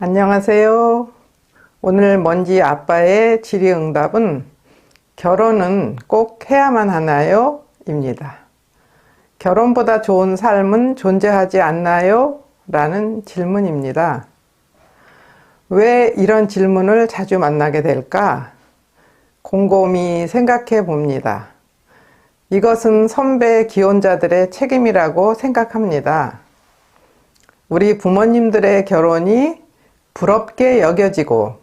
안녕하세요. 오늘 먼지 아빠의 질의응답은 결혼은 꼭 해야만 하나요? 입니다. 결혼보다 좋은 삶은 존재하지 않나요? 라는 질문입니다. 왜 이런 질문을 자주 만나게 될까? 곰곰이 생각해 봅니다. 이것은 선배 기혼자들의 책임이라고 생각합니다. 우리 부모님들의 결혼이 부럽게 여겨지고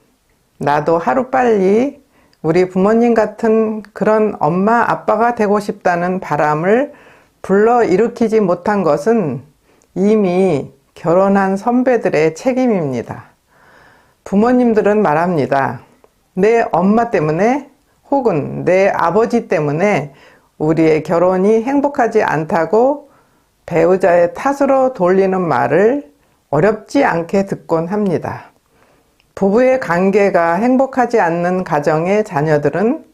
나도 하루빨리 우리 부모님 같은 그런 엄마 아빠가 되고 싶다는 바람을 불러일으키지 못한 것은 이미 결혼한 선배들의 책임입니다. 부모님들은 말합니다. 내 엄마 때문에 혹은 내 아버지 때문에 우리의 결혼이 행복하지 않다고 배우자의 탓으로 돌리는 말을 어렵지 않게 듣곤 합니다. 부부의 관계가 행복하지 않는 가정의 자녀들은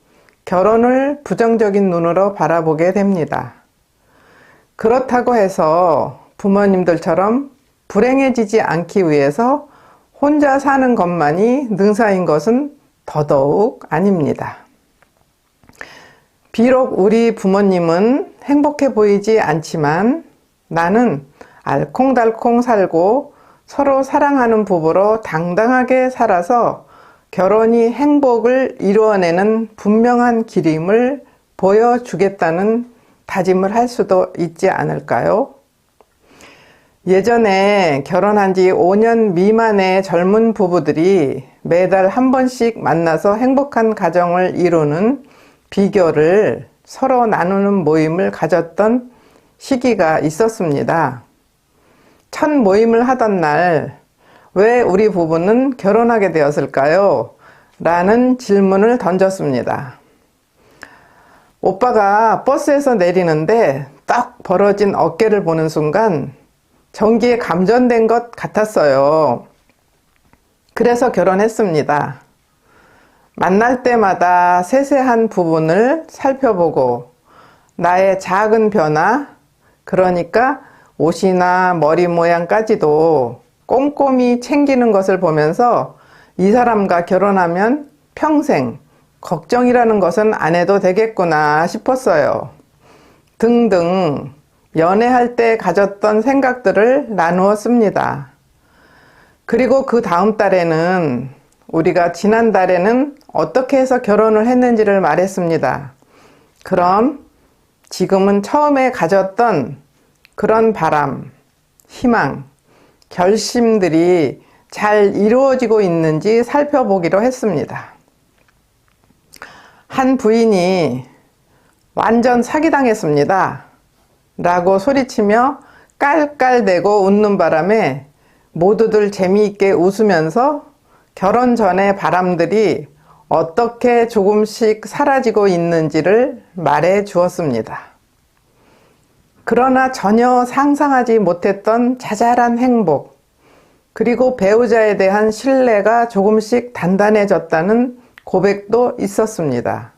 결혼을 부정적인 눈으로 바라보게 됩니다. 그렇다고 해서 부모님들처럼 불행해지지 않기 위해서 혼자 사는 것만이 능사인 것은 더더욱 아닙니다. 비록 우리 부모님은 행복해 보이지 않지만 나는 알콩달콩 살고 서로 사랑하는 부부로 당당하게 살아서 결혼이 행복을 이루어내는 분명한 길임을 보여주겠다는 다짐을 할 수도 있지 않을까요? 예전에 결혼한 지 5년 미만의 젊은 부부들이 매달 한 번씩 만나서 행복한 가정을 이루는 비결을 서로 나누는 모임을 가졌던 시기가 있었습니다. 첫 모임을 하던 날, 왜 우리 부부는 결혼하게 되었을까요? 라는 질문을 던졌습니다. 오빠가 버스에서 내리는데 딱 벌어진 어깨를 보는 순간 전기에 감전된 것 같았어요. 그래서 결혼했습니다. 만날 때마다 세세한 부분을 살펴보고 나의 작은 변화, 그러니까 옷이나 머리 모양까지도 꼼꼼히 챙기는 것을 보면서 이 사람과 결혼하면 평생 걱정이라는 것은 안 해도 되겠구나 싶었어요. 등등 연애할 때 가졌던 생각들을 나누었습니다. 그리고 그 다음 달에는 우리가 지난달에는 어떻게 해서 결혼을 했는지를 말했습니다. 그럼 지금은 처음에 가졌던 그런 바람, 희망, 결심들이 잘 이루어지고 있는지 살펴보기로 했습니다. 한 부인이 완전 사기당했습니다. 라고 소리치며 깔깔대고 웃는 바람에 모두들 재미있게 웃으면서 결혼 전의 바람들이 어떻게 조금씩 사라지고 있는지를 말해 주었습니다. 그러나 전혀 상상하지 못했던 자잘한 행복, 그리고 배우자에 대한 신뢰가 조금씩 단단해졌다는 고백도 있었습니다.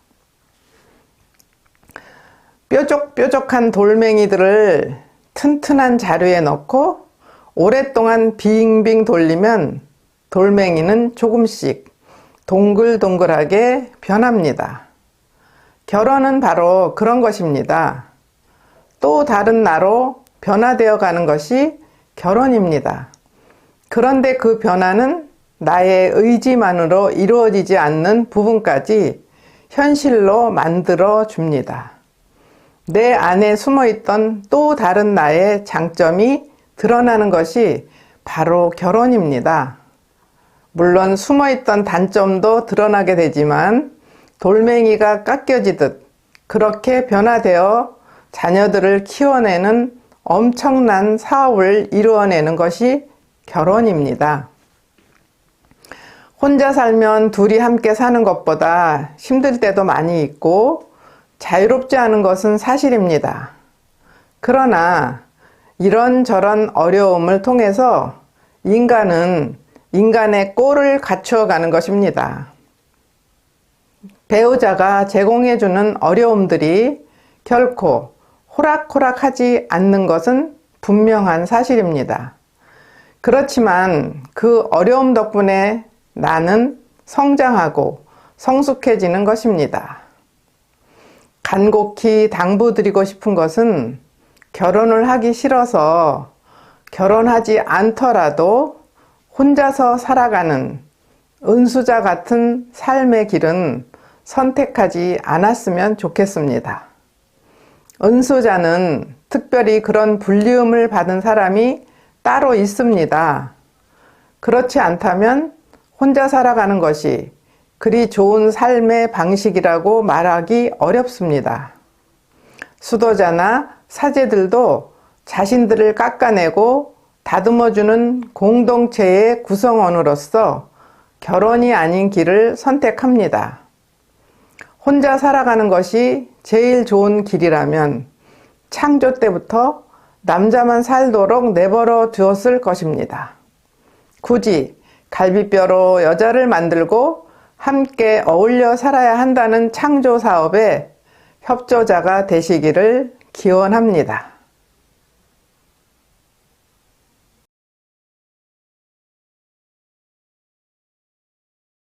뾰족뾰족한 돌멩이들을 튼튼한 자루에 넣고 오랫동안 빙빙 돌리면 돌멩이는 조금씩 동글동글하게 변합니다. 결혼은 바로 그런 것입니다. 또 다른 나로 변화되어 가는 것이 결혼입니다. 그런데 그 변화는 나의 의지만으로 이루어지지 않는 부분까지 현실로 만들어 줍니다. 내 안에 숨어있던 또 다른 나의 장점이 드러나는 것이 바로 결혼입니다. 물론 숨어있던 단점도 드러나게 되지만 돌멩이가 깎여지듯 그렇게 변화되어 자녀들을 키워내는 엄청난 사업을 이루어내는 것이 결혼입니다. 혼자 살면 둘이 함께 사는 것보다 힘들 때도 많이 있고 자유롭지 않은 것은 사실입니다. 그러나 이런저런 어려움을 통해서 인간은 인간의 꼴을 갖추어 가는 것입니다. 배우자가 제공해주는 어려움들이 결코 호락호락하지 않는 것은 분명한 사실입니다. 그렇지만 그 어려움 덕분에 나는 성장하고 성숙해지는 것입니다. 간곡히 당부드리고 싶은 것은 결혼을 하기 싫어서 결혼하지 않더라도 혼자서 살아가는 은수자 같은 삶의 길은 선택하지 않았으면 좋겠습니다. 은수자는 특별히 그런 불리움을 받은 사람이 따로 있습니다. 그렇지 않다면 혼자 살아가는 것이 그리 좋은 삶의 방식이라고 말하기 어렵습니다. 수도자나 사제들도 자신들을 깎아내고 다듬어주는 공동체의 구성원으로서 결혼이 아닌 길을 선택합니다. 혼자 살아가는 것이 제일 좋은 길이라면 창조 때부터 남자만 살도록 내버려 두었을 것입니다. 굳이 갈비뼈로 여자를 만들고 함께 어울려 살아야 한다는 창조 사업에 협조자가 되시기를 기원합니다.